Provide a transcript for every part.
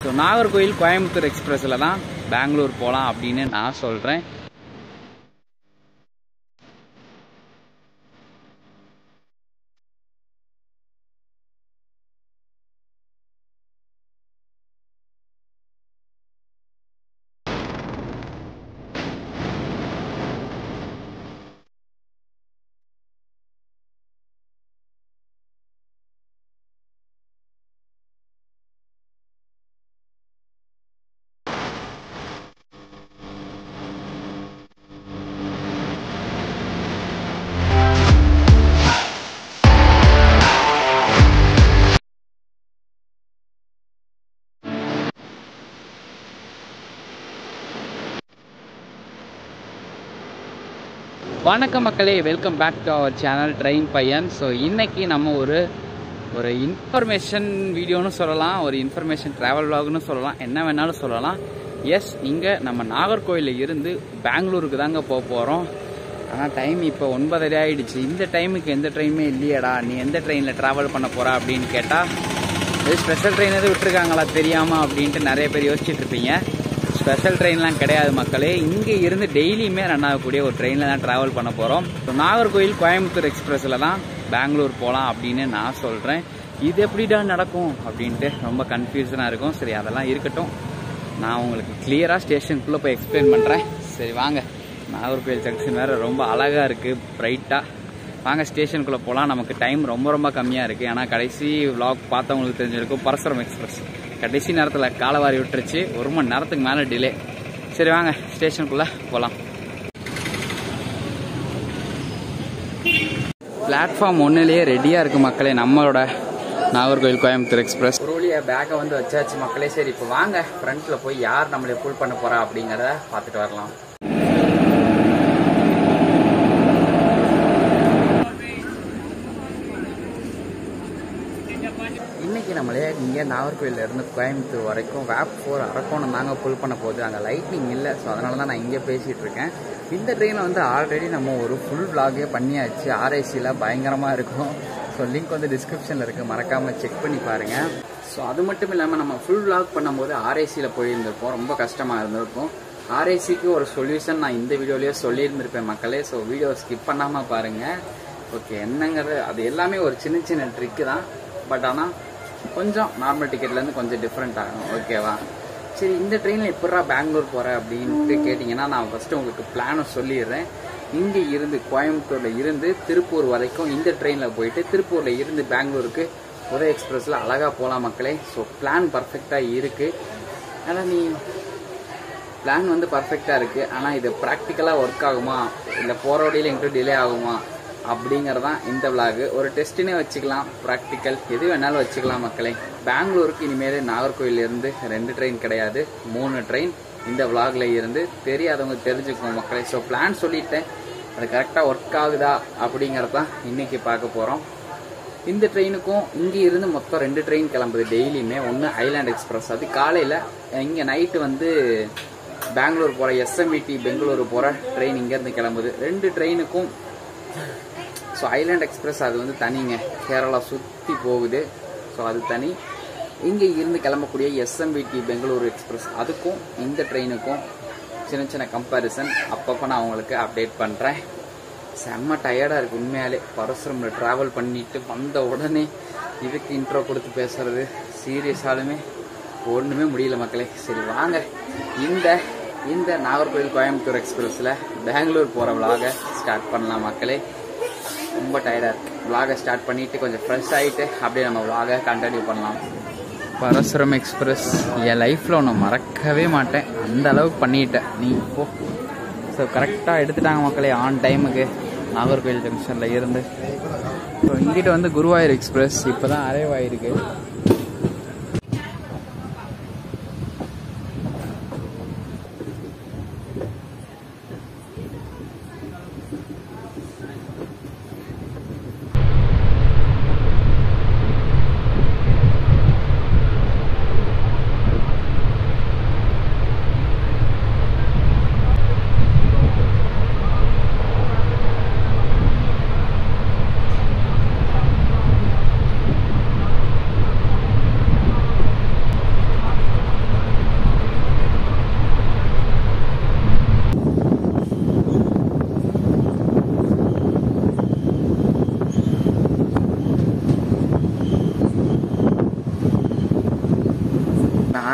So Nagercoil Coimbatore எக்ஸ்பிரஸில் தான் பெங்களூர் போகலாம் அப்படின்னு நான் சொல்கிறேன். வணக்கம் மக்களே, welcome back to our channel train பையன். ஸோ இன்றைக்கி நம்ம ஒரு இன்ஃபர்மேஷன் வீடியோன்னு சொல்லலாம், ஒரு இன்ஃபர்மேஷன் ட்ராவல் விலாக்னு சொல்லலாம், என்ன வேணாலும் சொல்லலாம். எஸ், இங்கே நம்ம நாகர்கோயிலில் இருந்து பெங்களூருக்கு தாங்க போக போகிறோம். ஆனால் டைம் இப்போ 9:30 ஆகிடுச்சு. இந்த டைமுக்கு எந்த ட்ரெயினுமே இல்லையடா, நீ எந்த ட்ரெயினில் ட்ராவல் பண்ண போகிறா அப்படின்னு கேட்டால், இது ஸ்பெஷல் ட்ரெயின் எதுவும் விட்டுருக்காங்களா தெரியாமல் அப்படின்ட்டு நிறைய பேர் யோசிச்சுட்டு இருப்பீங்க. ஸ்பெஷல் ட்ரெயின்லாம் கிடையாது மக்களே. இங்கே இருந்து டெய்லியுமே ரன் ஆகக்கூடிய ஒரு ட்ரெயினில் தான் ட்ராவல் பண்ண போகிறோம். ஸோ நாகர்கோயில் கோயம்புத்தூர் எக்ஸ்பிரஸில் தான் பெங்களூர் போகலாம் அப்படின்னு நான் சொல்கிறேன். இது எப்படிடா நடக்கும் அப்படின்ட்டு ரொம்ப கன்ஃபியூஷனாக இருக்கும். சரி, அதெல்லாம் இருக்கட்டும், நான் உங்களுக்கு கிளியராக ஸ்டேஷனுக்குள்ளே போய் எக்ஸ்பிளைன் பண்ணுறேன். சரி வாங்க, நாகர்கோயில் ஜங்ஷன் வேறு ரொம்ப அழகாக இருக்குது, பிரைட்டாக. வாங்க ஸ்டேஷனுக்குள்ளே போகலாம். நமக்கு டைம் ரொம்ப கம்மியாக இருக்குது. ஏன்னா கடைசி விலாக் பார்த்தவங்களுக்கு தெரிஞ்சிருக்கும், பரசுரம் எக்ஸ்பிரஸ் கடைசி நேரத்தில் காலவாரி விட்டுருச்சு. 1 மணி நேரத்துக்கு மேலே டிலே. சரி வாங்க ஸ்டேஷனுக்குள்ளே போகலாம். பிளாட்ஃபார்ம் 1லேயே ரெடியாக இருக்குது மக்களே நம்மளோட நாகர்கோயில் கோயம்புத்தூர் எக்ஸ்பிரஸ். ஒரு வழியா பேக்கை வந்து வச்சாச்சு மக்களே. சரி, இப்போ வாங்க ஃப்ரண்ட்டில் போய் யார் நம்மளை புல் பண்ண போகிறா அப்படிங்கிறத பார்த்துட்டு வரலாம். இன்றைக்கி நம்மளே இங்கே நாகர்கோயிலேருந்து கோயம்புத்தூர் வரைக்கும் VAP4 அரக்கோணம் தாங்க புல் பண்ண போகுது. அங்கே லைட்னிங் இல்லை, ஸோ அதனால தான் நான் இங்கே பேசிகிட்டு இருக்கேன். இந்த ட்ரெயினில் வந்து ஆல்ரெடி நம்ம ஒரு ஃபுல் விலாகே பண்ணியாச்சு. RACயில் பயங்கரமாக இருக்கும். ஸோ லிங்க் வந்து டிஸ்கிரிப்ஷனில் இருக்குது, மறக்காமல் செக் பண்ணி பாருங்கள். ஸோ அது மட்டும் இல்லாமல் நம்ம ஃபுல் விலாக் பண்ணும்போது RACயில் போயிருந்திருப்போம், ரொம்ப கஷ்டமாக இருந்திருக்கும். RACக்கு ஒரு சொல்யூஷன் நான் இந்த வீடியோலேயே சொல்லியிருந்திருப்பேன் மக்களே. ஸோ வீடியோ ஸ்கிப் பண்ணாமல் பாருங்கள். ஓகே, என்னங்கிறது அது எல்லாமே ஒரு சின்ன ட்ரிக்கு தான். பட் ஆனால் கொஞ்சம் நார்மல் டிக்கெட்லேருந்து கொஞ்சம் டிஃப்ரெண்ட் ஆகும். ஓகேவா? சரி, இந்த ட்ரெயினில் எப்படா பெங்களூர் போகிறேன் அப்படின்ட்டு கேட்டிங்கன்னா, நான் ஃபஸ்ட்டு உங்களுக்கு பிளானை சொல்லிடுறேன். இங்கே இருந்து கோயம்புத்தூரில் இருந்து திருப்பூர் வரைக்கும் இந்த ட்ரெயினில் போயிட்டு திருப்பூரில் இருந்து பெங்களூருக்கு ஒரே எக்ஸ்பிரஸில் அழகாக போகலாம் மக்களே. ஸோ பிளான் பர்ஃபெக்டாக இருக்குது. ஆனால் பிளான் வந்து பர்ஃபெக்டாக இருக்குது. ஆனால் இது ப்ராக்டிக்கலாக ஒர்க் ஆகுமா, இல்லை போகிற வழியில் எங்கிட்ட டிலே ஆகுமா அப்படிங்கிறதான் இந்த விலாகு. ஒரு டெஸ்ட்டுனே வச்சுக்கலாம், ப்ராக்டிக்கல் எது வேணாலும் வச்சுக்கலாம் மக்களே. பெங்களூருக்கு இனிமேல் நாகர்கோயிலிருந்து 2 ட்ரெயின் கிடையாது, 3 ட்ரெயின் இந்த விலாகில் இருந்து. தெரியாதவங்க தெரிஞ்சுக்குவோம் மக்களே. ஸோ பிளான் சொல்லிட்டேன், அது கரெக்டாக ஒர்க் ஆகுதா அப்படிங்கிறதான் இன்றைக்கி பார்க்க போகிறோம். இந்த ட்ரெயினுக்கும் இங்கே இருந்து மொத்தம் 2 ட்ரெயின் கிளம்புது டெய்லியுமே. ஒன்று ஐலாண்ட் எக்ஸ்பிரஸ், அது காலையில். இங்கே நைட்டு வந்து பெங்களூர் போகிற SMVT பெங்களூரு போகிற ட்ரெயின் இங்கேருந்து கிளம்புது. 2 ட்ரெயினுக்கும் ஸோ ஐலாண்ட் எக்ஸ்பிரஸ் அது வந்து தனிங்க, கேரளா சுற்றி போகுது. ஸோ அது தனி. இங்கே இருந்து கிளம்பக்கூடிய SMVT பெங்களூரு எக்ஸ்பிரஸ், அதுக்கும் இந்த ட்ரெயினுக்கும் சின்ன கம்பேரிசன் அப்பப்போ நான் உங்களுக்கு அப்டேட் பண்ணுறேன். செம்ம டயர்டாக இருக்குது உண்மையாலே. பரசுரமில் ட்ராவல் பண்ணிட்டு வந்த உடனே இதுக்கு இன்ட்ரோ கொடுத்து பேசுறது சீரியஸாலுமே ஒன்றுமே முடியல மக்களே. சரி வாங்க, இந்த நாகர்கோயில் கோயம்புத்தூர் எக்ஸ்பிரஸில் பெங்களூர் போகிற விலாகை ஸ்டார்ட் பண்ணலாம் மக்களே. ரொம்ப டயர்டாக இருக்குது. விலாகை ஸ்டார்ட் பண்ணிவிட்டு கொஞ்சம் ஃப்ரெஷ் ஆகிட்டு அப்படியே நம்ம விலாகை கண்டினியூ பண்ணலாம். பரசுரம் எக்ஸ்பிரஸ் என் லைஃப்பில் ஒன்று மறக்கவே மாட்டேன், அந்த அளவுக்கு பண்ணிட்டேன். நீ இப்போ ஸோ கரெக்டாக எடுத்துட்டாங்க மக்களே ஆன் டைமுக்கு நாகர்கோயில் ஜங்ஷனில் இருந்து. ஸோ இங்கிட்ட வந்து குருவாயூர் எக்ஸ்பிரஸ் இப்போ தான் அரைவ் ஆகிருக்கு.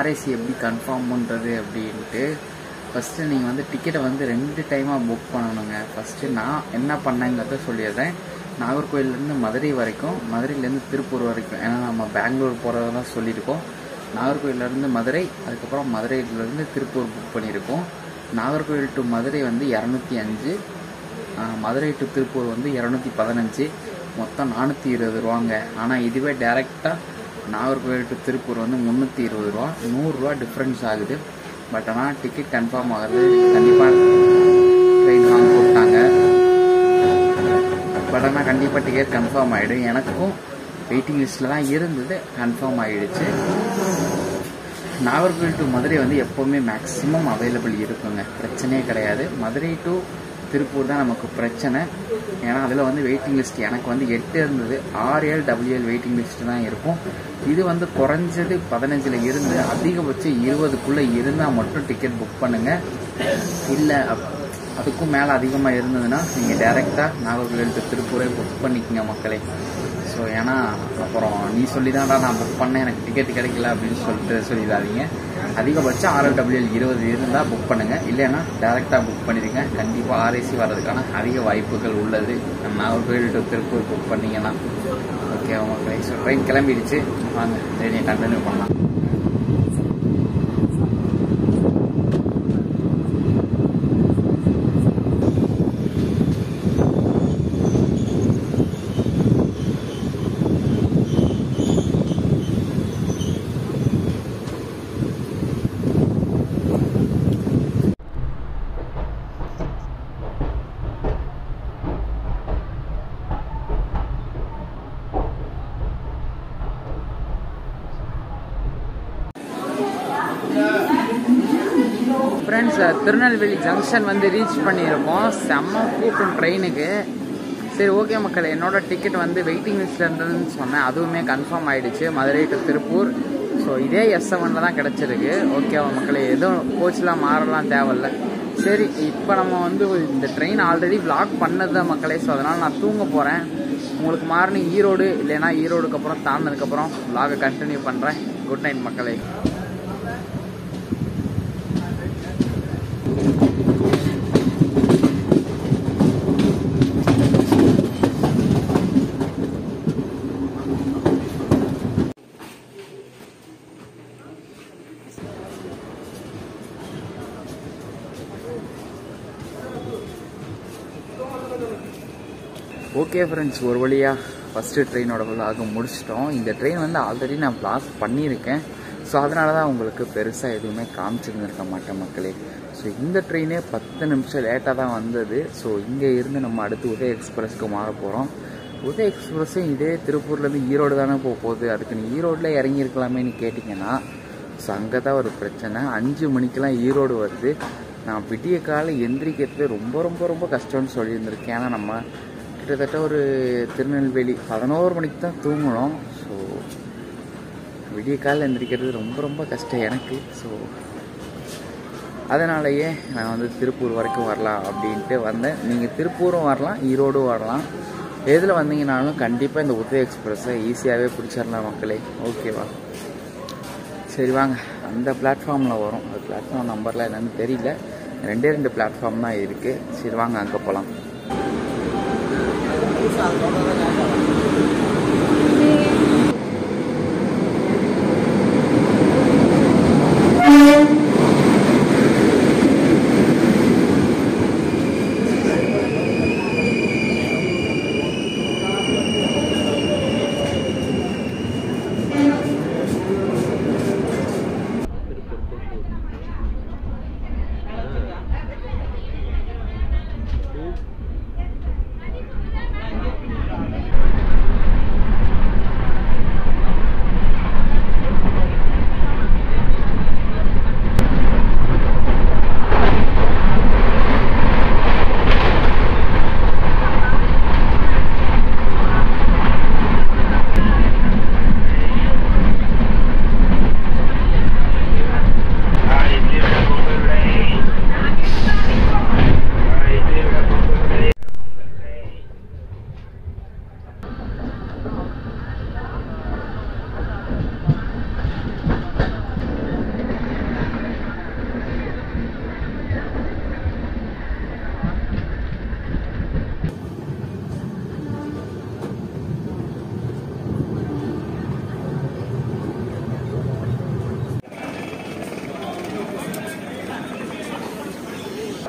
ஆர்ஏசி எப்படி கன்ஃபார்ம் பண்ணுறது அப்படின்ட்டு. ஃபஸ்ட்டு நீங்கள் வந்து டிக்கெட்டை வந்து 2 டைமாக புக் பண்ணணுங்க. ஃபஸ்ட்டு நான் என்ன பண்ணேங்கிறத சொல்லிடுறேன். நாகர்கோயிலேருந்து மதுரை வரைக்கும், மதுரையிலேருந்து திருப்பூர் வரைக்கும், ஏன்னா நம்ம பெங்களூர் போகிறத தான் சொல்லியிருக்கோம். நாகர்கோயிலேருந்து மதுரை, அதுக்கப்புறம் மதுரையிலேருந்து திருப்பூர் புக் பண்ணியிருக்கோம். நாகர்கோயில் டு மதுரை வந்து 205, மதுரை டு திருப்பூர் வந்து 215, மொத்தம் 420 ரூபாங்க. ஆனால் இதுவே டைரெக்டாக நாகர்கோயில் டு திருப்பூர் வந்து 320 ரூபா, 100 ரூபா டிஃப்ரென்ஸ் ஆகுது. பட் ஆனால் டிக்கெட் கன்ஃபார்ம் ஆகுது. கண்டிப்பாக ட்ரெயின் வாங்க கூப்பிட்டாங்க. பட் ஆனால் கண்டிப்பாக டிக்கெட் கன்ஃபார்ம் ஆகிடும். எனக்கும் வெயிட்டிங் லிஸ்ட்டில் தான் இருந்தது, கன்ஃபார்ம் ஆகிடுச்சு. நாகர்கோவில் டு மதுரை வந்து எப்போவுமே மேக்ஸிமம் அவைலபிள் இருக்குங்க, பிரச்சனையே கிடையாது. மதுரை டு திருப்பூர் தான் நமக்கு பிரச்சனை. ஏன்னா அதில் வந்து வெயிட்டிங் லிஸ்ட் எனக்கு வந்து 8 இருந்தது, 6 WL வெயிட்டிங் லிஸ்ட்டு தான் இருக்கும். இது வந்து குறைஞ்சது 15 இருந்து அதிகபட்சம் 20க்குள்ளே இருந்தால் மட்டும் டிக்கெட் புக் பண்ணுங்கள். இல்லை அதுக்கும் மேலே அதிகமாக இருந்ததுன்னா நீங்கள் டைரெக்டாக நாகர்கோவில் டு திருப்பூரே புக் பண்ணிக்கங்க மக்களே. ஸோ ஏன்னா அப்புறம் நீ சொல்லி தான்டா நான் புக் பண்ணேன் எனக்கு டிக்கெட் கிடைக்கல அப்படின்னு சொல்லிடாதீங்க. அதிகபட்சம் 6 WL 20 இருந்தால் புக் பண்ணுங்கள், இல்லைன்னா டேரெக்டாக புக் பண்ணிடுங்க. கண்டிப்பாக ஆர்ஏசி வர்றதுக்கான அதிக வாய்ப்புகள் உள்ளது நாகர்கோவில் டு திருப்பூர் புக் பண்ணிங்கன்னா. ஓகே மக்களே, ஸோ ட்ரெயின் கிளம்பிடுச்சு, வாங்க ட்ரெயினை கண்டினியூ பண்ணலாம். ஃப்ரெண்ட்ஸ், திருநெல்வேலி ஜங்ஷன் வந்து ரீச் பண்ணியிருக்கோம். செம்ம கூட்டம் ட்ரெயினுக்கு. சரி ஓகே மக்கள், என்னோட டிக்கெட் வந்து வெயிட்டிங் லிஸ்ட்டில் இருந்ததுன்னு சொன்னேன், அதுவுமே கன்ஃபார்ம் ஆகிடுச்சு. மதுரை டு திருப்பூர். ஸோ இதே S7 தான் கிடச்சிருக்கு. ஓகேவா மக்களே, எதுவும் கோச்செலாம் மாறலாம் தேவையில்ல. சரி, இப்போ நம்ம வந்து இந்த ட்ரெயின் ஆல்ரெடி vlog பண்ணது தான் மக்களே. ஸோ அதனால் நான் தூங்க போகிறேன். உங்களுக்கு மார்னிங் ஈரோடு, இல்லைன்னா ஈரோடுக்கு அப்புறம் தாண்டினதுக்கப்புறம் vlog கண்டினியூ பண்ணுறேன். குட் நைட் மக்களே. ஓகே ஃப்ரெண்ட்ஸ், ஒரு வழியாக ஃபஸ்ட்டு ட்ரெயினோட vlog முடிச்சிட்டோம். இந்த ட்ரெயின் வந்து ஆல்ரெடி நான் vlog பண்ணியிருக்கேன். ஸோ அதனால தான் உங்களுக்கு பெருசாக எதுவுமே காமிச்சிருந்துருக்க மாட்டேன் மக்களே. ஸோ இந்த ட்ரெயினே 10 நிமிஷம் லேட்டாக தான் வந்தது. ஸோ இங்கே இருந்து நம்ம அடுத்து உதய எக்ஸ்பிரஸ்க்கு மாற போகிறோம். உதய எக்ஸ்பிரஸும் இதே திருப்பூர்லேருந்து ஈரோடு தானே போகுது. அதுக்கு நீ ஈரோடில் இறங்கியிருக்கலாமேன்னு கேட்டிங்கன்னா, ஸோ அங்கே தான் ஒரு பிரச்சனை. 5 மணிக்கெலாம் ஈரோடு வருது. நான் விடிய காலை எந்திரிக்கிறது ரொம்ப ரொம்ப ரொம்ப கஷ்டம்னு சொல்லியிருந்திருக்கேன். ஏன்னா நம்ம கிட்டத்தட்ட ஒரு திருநெல்வேலி 11 மணிக்கு தான் தூங்கணும். ஸோ விடிய காலையில் எந்திரிக்கிறது ரொம்ப ரொம்ப கஷ்டம் எனக்கு. ஸோ அதனாலேயே நான் வந்து திருப்பூர் வரைக்கும் வரலாம் அப்படின்ட்டு வந்தேன். நீங்கள் திருப்பூரும் வரலாம், ஈரோடும் வரலாம். எதில் வந்தீங்கன்னாலும் கண்டிப்பாக இந்த உதய எக்ஸ்பிரஸை ஈஸியாகவே பிடிச்சிடலாம் மக்களே. ஓகேவா? சரி வாங்க, அந்த பிளாட்ஃபார்மில் வரும். அது பிளாட்ஃபார்ம் நம்பர்லாம் என்னன்னு தெரியல, 2 பிளாட்ஃபார்ம் தான் இருக்குது. சரி வாங்க அங்கே போகலாம்.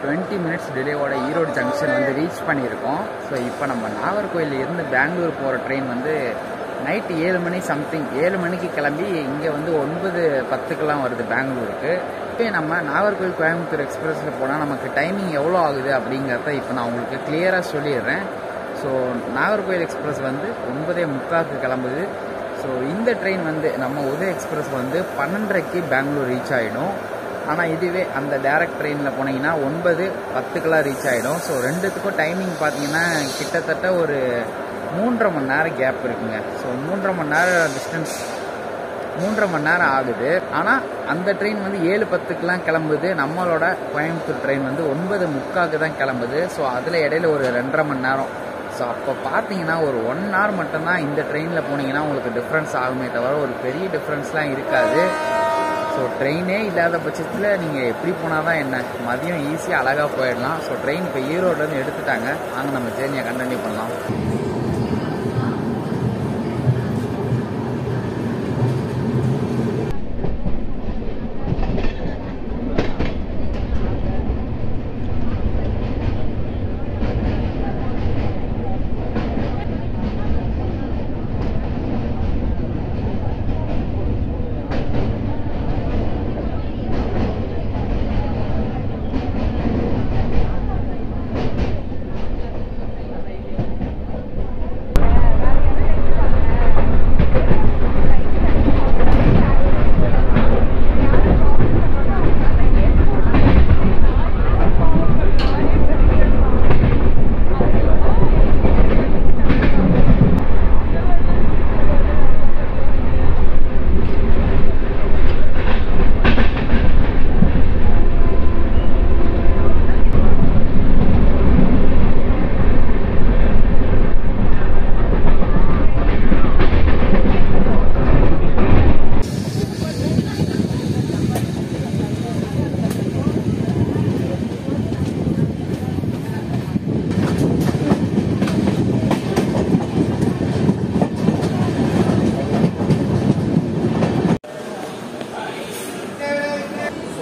20 மினிட்ஸ் டிலேவோட ஈரோடு ஜங்ஷன் வந்து ரீச் பண்ணியிருக்கோம். ஸோ இப்போ நம்ம நாகர்கோவில் இருந்து பெங்களூர் போகிற ட்ரெயின் வந்து நைட்டு 7 மணி சம்திங் 7 மணிக்கு கிளம்பி இங்கே வந்து 9:10க்கெலாம் வருது பெங்களூருக்கு. இப்போ நம்ம நாகர்கோவில் கோயம்புத்தூர் எக்ஸ்பிரஸில் போனால் நமக்கு டைமிங் எவ்வளோ ஆகுது அப்படிங்கிறத இப்போ நான் உங்களுக்கு கிளியராக சொல்லிடுறேன். ஸோ நாகர்கோவில் எக்ஸ்பிரஸ் வந்து 9:45க்கு கிளம்புது. ஸோ இந்த ட்ரெயின் வந்து நம்ம உதய எக்ஸ்பிரஸ் வந்து 12:30க்கு பெங்களூர் ரீச் ஆகிடும். ஆனால் இதுவே அந்த டேரக்ட் ட்ரெயினில் போனீங்கன்னா 9:10க்கெலாம் ரீச் ஆகிடும். ஸோ ரெண்டுத்துக்கும் டைமிங் பார்த்தீங்கன்னா கிட்டத்தட்ட ஒரு 3.5 மணி நேரம் கேப் இருக்குங்க. ஸோ 3.5 மணி நேரம் டிஸ்டன்ஸ் 3.5 மணி நேரம் ஆகுது. ஆனால் அந்த ட்ரெயின் வந்து 7:10க்கெலாம் கிளம்புது. நம்மளோட கோயம்புத்தூர் ட்ரெயின் வந்து 9:45க்கு தான் கிளம்புது. ஸோ அதில் இடையில ஒரு 2.5 மணி நேரம். ஸோ அப்போ பார்த்தீங்கன்னா ஒரு 1 hour மட்டும்தான் இந்த ட்ரெயினில் போனீங்கன்னா உங்களுக்கு டிஃப்ரென்ஸ் ஆகுமே தவிர ஒரு பெரிய டிஃப்ரென்ஸ்லாம் இருக்காது. ஸோ ட்ரெயினே இல்லாத பட்சத்தில் நீங்கள் எப்படி போனால் தான் என்ன, மதியம் ஈஸியாக அழகாக போயிடலாம். ஸோ ட்ரெயின் இப்போ ஈரோட்லேருந்து எடுத்துட்டாங்க. வாங்க நம்ம ஜேர்னியை கண்டினியூ பண்ணலாம்.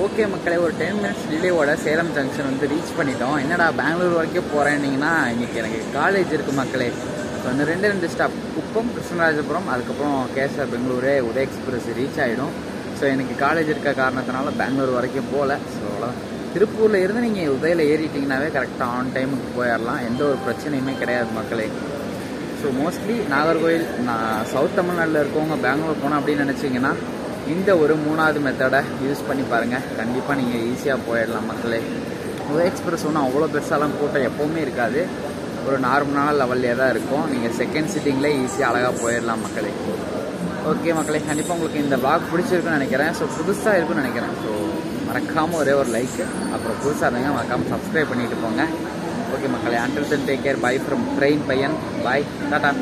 ஓகே மக்களே, ஒரு 10 மினிட்ஸ் டிலேவோட சேலம் ஜங்ஷன் வந்து ரீச் பண்ணிட்டோம். என்னடா பெங்களூர் வரைக்கும் போகிறேன்னீங்கன்னா இன்றைக்கி எனக்கு காலேஜ் இருக்குது மக்களே. ஸோ அந்த 2 ஸ்டாப் குப்பம், கிருஷ்ணராஜபுரம், அதுக்கப்புறம் கேஎஸ்ஆர் பெங்களூரு உதய எக்ஸ்பிரஸ் ரீச் ஆகிடும். ஸோ எனக்கு காலேஜ் இருக்க காரணத்தினால பெங்களூர் வரைக்கும் போகல. ஸோ அவ்வளோதான். திருப்பூரில் இருந்து நீங்கள் உதயில் ஏறிட்டிங்கனாவே கரெக்டாக ஆன் டைமுக்கு போயிடலாம். எந்த ஒரு பிரச்சனையுமே கிடையாது மக்களே. ஸோ மோஸ்ட்லி நாகர்கோவில் சவுத் தமிழ்நாட்டில் இருக்கவங்க பெங்களூர் போனோம் அப்படின்னு நினச்சிங்கன்னா இந்த ஒரு 3வது மெத்தடை யூஸ் பண்ணி பாருங்கள். கண்டிப்பாக நீங்கள் ஈஸியாக போயிடலாம் மக்களே. உதய எக்ஸ்பிரஸ் ஒன்றும் அவ்வளோ பெருசாலாம் கூட்டம் எப்போவுமே இருக்காது. ஒரு நார்மலான லெவல்லே தான் இருக்கும். நீங்கள் செகண்ட் சிட்டிங்லேயே ஈஸியாக அழகாக போயிடலாம் மக்களே. ஓகே மக்களே, கண்டிப்பாக உங்களுக்கு இந்த vlog பிடிச்சிருக்குன்னு நினைக்கிறேன். ஸோ புதுசாக இருக்குன்னு நினைக்கிறேன். ஸோ மறக்காமல் ஒரே ஒரு லைக்கு, அப்புறம் புதுசாக இருந்தீங்க மறக்காமல் சப்ஸ்கிரைப் பண்ணிட்டு போங்க. ஓகே மக்களே, until then take care. Bye from train பையன். பாய், டாடா.